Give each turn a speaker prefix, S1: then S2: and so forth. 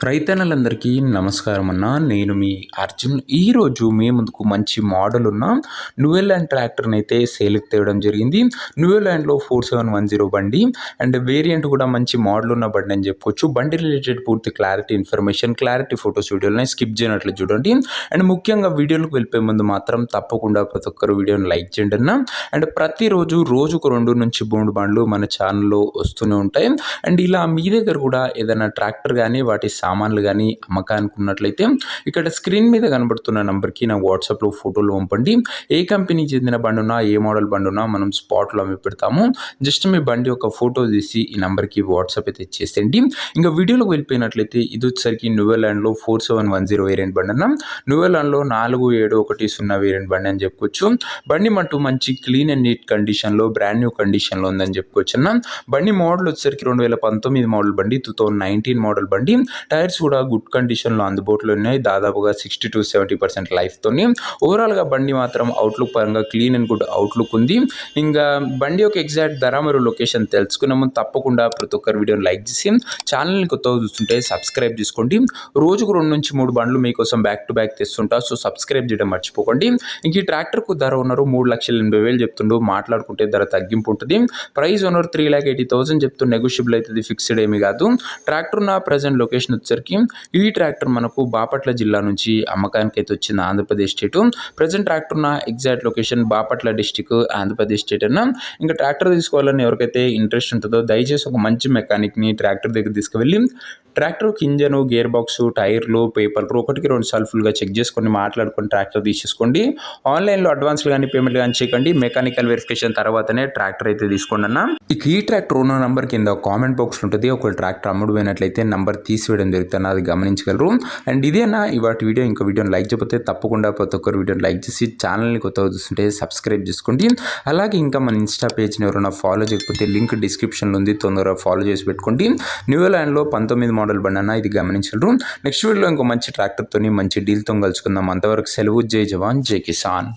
S1: రైతన్నలందరికీ నమస్కారం అన్న. నేను మీ అర్జున్. ఈరోజు మీ ముందుకు మంచి మోడల్ ఉన్న న్యూలాండ్ ట్రాక్టర్ని అయితే సేల్కి తేవడం జరిగింది. న్యూలాండ్లో 4710 బండి అండ్ వేరియంట్ కూడా మంచి మోడల్ ఉన్న బండి అని చెప్పుకోవచ్చు. బండి రిలేటెడ్ పూర్తి క్లారిటీ ఇన్ఫర్మేషన్, క్లారిటీ ఫొటోస్ వీడియోలని స్కిప్ చేయనట్లు చూడండి. అండ్ ముఖ్యంగా వీడియోలకు వెళ్ళిపోయే ముందు మాత్రం తప్పకుండా ప్రతి ఒక్కరు వీడియోని లైక్ చేయండి అన్న. అండ్ ప్రతిరోజు రోజుకు 2 నుంచి 3 బండ్లు మన ఛానల్లో వస్తూనే ఉంటాయి. అండ్ ఇలా మీ దగ్గర కూడా ఏదైనా ట్రాక్టర్ కానీ వాటి సామాన్లు కానీ అమ్మకానికి ఉన్నట్లయితే ఇక్కడ స్క్రీన్ మీద కనబడుతున్న నంబర్కి నా వాట్సాప్లో ఫోటోలు పంపండి. ఏ కంపెనీకి చెందిన బండి ఉన్నా, ఏ మోడల్ బండి ఉన్నా మనం స్పాట్లో అమ్మి పెడతాము. జస్ట్ మీ బండి ఒక ఫోటో తీసి ఈ నెంబర్కి వాట్సాప్ అయితే ఇచ్చేసేయండి. ఇంకా వీడియోలోకి వెళ్ళిపోయినట్లయితే ఇది వచ్చేసరికి న్యూలాండ్లో 4710 వేరియంట్ బండి అన్న. న్యూలాండ్లో 4710 వేరియంట్ బండి అని చెప్పుకోవచ్చు. బండి మట్టు మంచి క్లీన్ అండ్ నీట్ కండిషన్లో, బ్రాండ్ న్యూ కండిషన్లో ఉందని చెప్పుకోవచ్చు అన్న. బండి మోడల్ వచ్చేసరికి 2019 మోడల్ బండి, 2019 మోడల్ బండి. టైర్స్ కూడా గుడ్ కండిషన్లో అందుబాటులో ఉన్నాయి. దాదాపుగా 60-70% లైఫ్తోని. ఓవరాల్గా బండి మాత్రం అవుట్లుక్ పరంగా క్లీన్ అండ్ గుడ్ అవుట్లుక్ ఉంది. ఇంకా బండి యొక్క ఎగ్జాక్ట్ ధర మరియు లొకేషన్ తెలుసుకునే ముందు తప్పకుండా ప్రతి ఒక్కరు వీడియోని లైక్ చేసి ఛానల్ని కొత్తగా చూస్తుంటే సబ్స్క్రైబ్ చేసుకోండి. రోజుకు 2 నుంచి 3 బండ్లు మీకోసం బ్యాక్ టు బ్యాక్ తెస్తుంటా. సో సబ్స్క్రైబ్ చేయడం మర్చిపోకండి. ఇంక ఈ ట్రాక్టర్కు ధర ఉన్నారు 3,80,000 చెప్తుండు. మాట్లాడుకుంటే ధర తగ్గింపు ఉంటుంది. ప్రైస్ ఓనర్ 3,80,000 చెప్తూ నెగోషియబుల్ అవుతుంది, ఫిక్స్డ్ ఏమీ కాదు. ట్రాక్టర్ ఉన్న ప్రజెంట్ లొకేషన్ వచ్చేసరికి ఈ ట్రాక్టర్ మనకు బాపట్ల జిల్లా నుంచి అమ్మకానికి అయితే వచ్చింది, ఆంధ్రప్రదేశ్ స్టేట్. ప్రజెంట్ ట్రాక్టర్ ఉన్న exact location Bapatla district, Andhra Pradesh state అన్న. ఇంకా ట్రాక్టర్ తీసుకోవాలని ఎవరికైతే ఇంట్రెస్ట్ ఉంటుందో దయచేసి ఒక మంచి మెకానిక్ని ట్రాక్టర్ దగ్గర తీసుకువెళ్ళి ట్రాక్టర్ ఇంజను, గేర్ బాక్స్, టైర్లు, పేపర్లు 1-2 సార్లు ఫుల్గా చెక్ చేసుకొని మాట్లాడుకొని ట్రాక్టర్ తీసేసుకోండి. ఆన్లైన్లో అడ్వాన్స్లు కానీ పేమెంట్ కానీ చేయకండి. మెకానికల్ వెరిఫికేషన్ తర్వాతనే ట్రాక్టర్ అయితే తీసుకోండి అన్న. ఇక ఈ ట్రాక్టర్ ఉన్న నంబర్ కింద కామెంట్ బాక్స్ ఉంటుంది. ఒక ట్రాక్టర్ అమ్ముడు పోయినట్లయితే నంబర్ తీసివేయడం జరుగుతుంది, అది గమనించగలరు. అండ్ ఇదేనా ఇవాటి వీడియో. ఇంకా వీడియోని లైక్ చేయకపోతే తప్పకుండా ప్రతి ఒక్కరు వీడియోని లైక్ చేసి ఛానల్ని కొత్తగా చూస్తుంటే సబ్స్క్రైబ్ చేసుకోండి. అలాగే ఇంకా మన ఇన్స్టా పేజ్ని ఎవరైనా ఫాలో చేయకపోతే లింక్ డిస్క్రిప్షన్లో ఉంది, తొందరగా ఫాలో చేసి పెట్టుకోండి. న్యూలాండ్లో 19 మోడల్ బండి అన్న, ఇది గమనించగలరు. నెక్స్ట్ వీడియోలో ఇంకో మంచి ట్రాక్టర్తో మంచి డీల్తో కలుసుకుందాం. అంతవరకు సెలవు. జై జవాన్ జై కిసాన్.